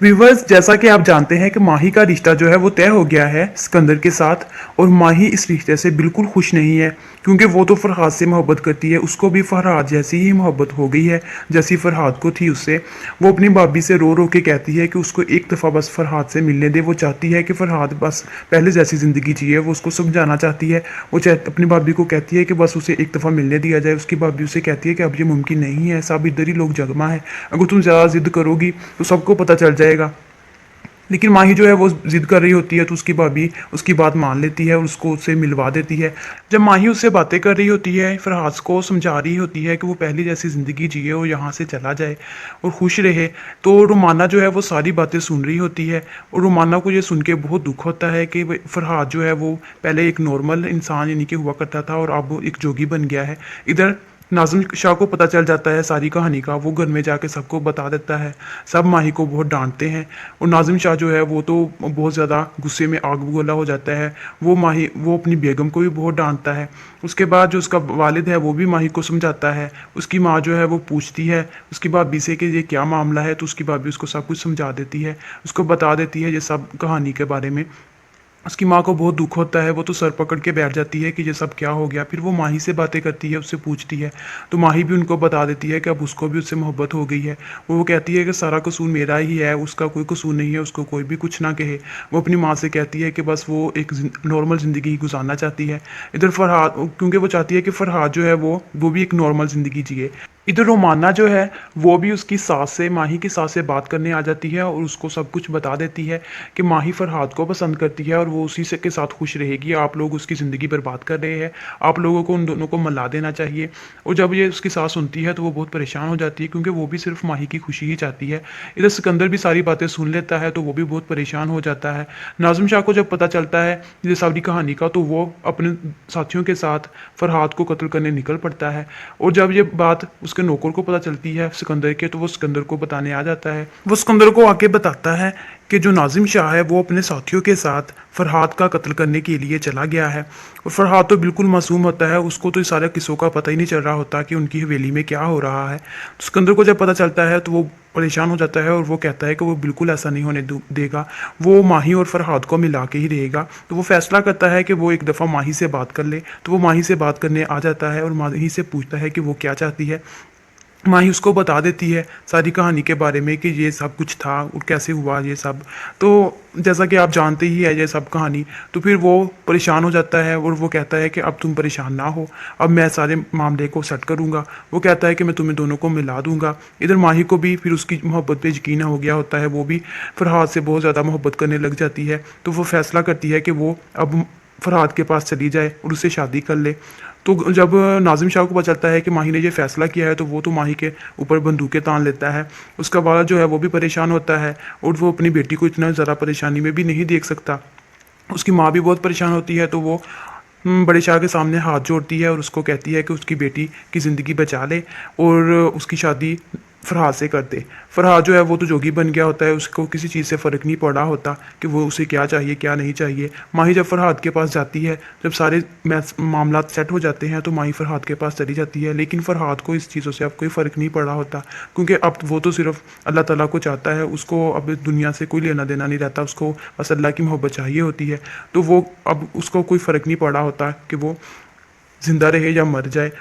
Viewers, जैसा कि आप जानते हैं कि माही का रिश्ता जो है वो तय हो गया है सिकंदर के साथ। और माही इस रिश्ते से बिल्कुल खुश नहीं है, क्योंकि वो तो फरहाद से मोहब्बत करती है। उसको भी फरहाद जैसी ही मोहब्बत हो गई है जैसी फरहाद को थी उससे। वो अपनी भाभी से रो रो के कहती है कि उसको एक दफ़ा बस फरहाद से मिलने दे। वो चाहती है कि फरहाद बस पहले जैसी ज़िंदगी जिए। वो उसको समझाना चाहती है। वो अपनी भाभी को कहती है कि बस उसे एक दफ़ा मिलने दिया जाए। उसकी भाभी उसे कहती है कि अब ये मुमकिन नहीं है, सब इधर ही लोग जगमा है, अगर तुम ज़्यादा जिद करोगी तो सबको पता चल जाएगा। लेकिन माही जो है वो जिद कर रही होती है, तो उसकी भाभी उसकी बात मान लेती है और उसको उससे मिलवा देती है। जब माही उससे बातें कर रही होती है, फरहाद को समझा रही होती है कि वो पहली जैसी ज़िंदगी जिए और यहाँ से चला जाए और खुश रहे, तो रुमाना जो है वो सारी बातें सुन रही होती है। और रुमाना को ये सुन के बहुत दुख होता है कि फरहाद जो है वो पहले एक नॉर्मल इंसान यानी कि हुआ करता था और अब एक जोगी बन गया है। इधर नाज़िम शाह को पता चल जाता है सारी कहानी का। वो घर में जाके सबको बता देता है। सब माही को बहुत डांटते हैं और नाज़िम शाह जो है वो तो बहुत ज़्यादा गुस्से में आग बबूला हो जाता है। वो अपनी बेगम को भी बहुत डांटता है। उसके बाद जो उसका वालिद है वो भी माही को समझाता है। उसकी माँ जो है वो पूछती है उसकी भाभी से कि ये क्या मामला है, तो उसकी भाभी उसको सब कुछ समझा देती है, उसको बता देती है ये सब कहानी के बारे में। उसकी माँ को बहुत दुख होता है। वो तो सर पकड़ के बैठ जाती है कि ये सब क्या हो गया। फिर वो माही से बातें करती है, उससे पूछती है, तो माही भी उनको बता देती है कि अब उसको भी उससे मोहब्बत हो गई है। वो कहती है कि सारा कसूर मेरा ही है, उसका कोई कसूर नहीं है, उसको कोई भी कुछ ना कहे। वो अपनी माँ से कहती है कि बस वो एक नॉर्मल ज़िंदगी गुजारना चाहती है। इधर फरहाद, क्योंकि वो चाहती है कि फरहाद जो है वो भी एक नॉर्मल ज़िंदगी जिए। इधर रोमाना जो है वो भी उसकी सास से, माही की सास से बात करने आ जाती है और उसको सब कुछ बता देती है कि माही फरहाद को पसंद करती है और वो उसी से के साथ खुश रहेगी। आप लोग उसकी ज़िंदगी बर्बाद कर रहे हैं, आप लोगों को उन दोनों को मिला देना चाहिए। और जब ये उसकी सास सुनती है तो वो बहुत परेशान हो जाती है, क्योंकि वो भी सिर्फ माही की खुशी ही चाहती है। इधर सिकंदर भी सारी बातें सुन लेता है तो वो भी बहुत परेशान हो जाता है। नाज़िम शाह को जब पता चलता है ये सारी कहानी का, तो वो अपने साथियों के साथ फरहाद को कत्ल करने निकल पड़ता है। और जब ये बात उसके नौकर को पता चलती है सिकंदर के, तो वो सिकंदर को बताने आ जाता है। वो सिकंदर को आके बताता है कि जो नाज़िम शाह है वो अपने साथियों के साथ फरहाद का कत्ल करने के लिए चला गया है। और फरहाद तो बिल्कुल मासूम होता है, उसको तो इस सारे किस्सों का पता ही नहीं चल रहा होता कि उनकी हवेली में क्या हो रहा है। तो सिकंदर को जब पता चलता है तो वो परेशान हो जाता है और वो कहता है कि वो बिल्कुल ऐसा नहीं होने देगा, वो माही और फरहाद को मिला के ही रहेगा। तो वो फैसला करता है कि वो एक दफ़ा माही से बात कर ले। तो वो माही से बात करने आ जाता है और माही से पूछता है कि वो क्या चाहती है। माही उसको बता देती है सारी कहानी के बारे में कि ये सब कुछ था और कैसे हुआ ये सब। तो जैसा कि आप जानते ही है ये सब कहानी। तो फिर वो परेशान हो जाता है और वो कहता है कि अब तुम परेशान ना हो, अब मैं सारे मामले को सेट करूँगा। वो कहता है कि मैं तुम्हें दोनों को मिला दूंगा। इधर माही को भी फिर उसकी मोहब्बत पे यकीन हो गया होता है, वो भी फरहाद से बहुत ज़्यादा मोहब्बत करने लग जाती है। तो वो फैसला करती है कि वो अब फरहाद के पास चली जाए और उससे शादी कर ले। तो जब नाज़िम शाह को पता चलता है कि माही ने ये फ़ैसला किया है, तो वो तो माही के ऊपर बंदूकें तान लेता है। उसका वाला जो है वो भी परेशान होता है और वो अपनी बेटी को इतना ज़्यादा परेशानी में भी नहीं देख सकता। उसकी माँ भी बहुत परेशान होती है, तो वो बड़े शाह के सामने हाथ जोड़ती है और उसको कहती है कि उसकी बेटी की ज़िंदगी बचा ले और उसकी शादी फरहाद से कर दे। फरहाद जो है वो तो जोगी बन गया होता है, उसको किसी चीज़ से फ़र्क नहीं पड़ा होता कि वो उसे क्या चाहिए क्या नहीं चाहिए। माही जब फरहाद के पास जाती है, जब सारे मामला सेट हो जाते हैं, तो माही फरहाद के पास चली जाती है। लेकिन फरहाद को इस चीज़ों से अब कोई फ़र्क नहीं पड़ा होता, क्योंकि अब वो तो सिर्फ अल्लाह ताला को चाहता है। उसको अब इस दुनिया से कोई लेना देना नहीं रहता, उसको बस अल्लाह की मोहब्बत चाहिए होती है। तो वो अब उसको कोई फ़र्क नहीं पड़ा होता कि वो ज़िंदा रहे या मर जाए।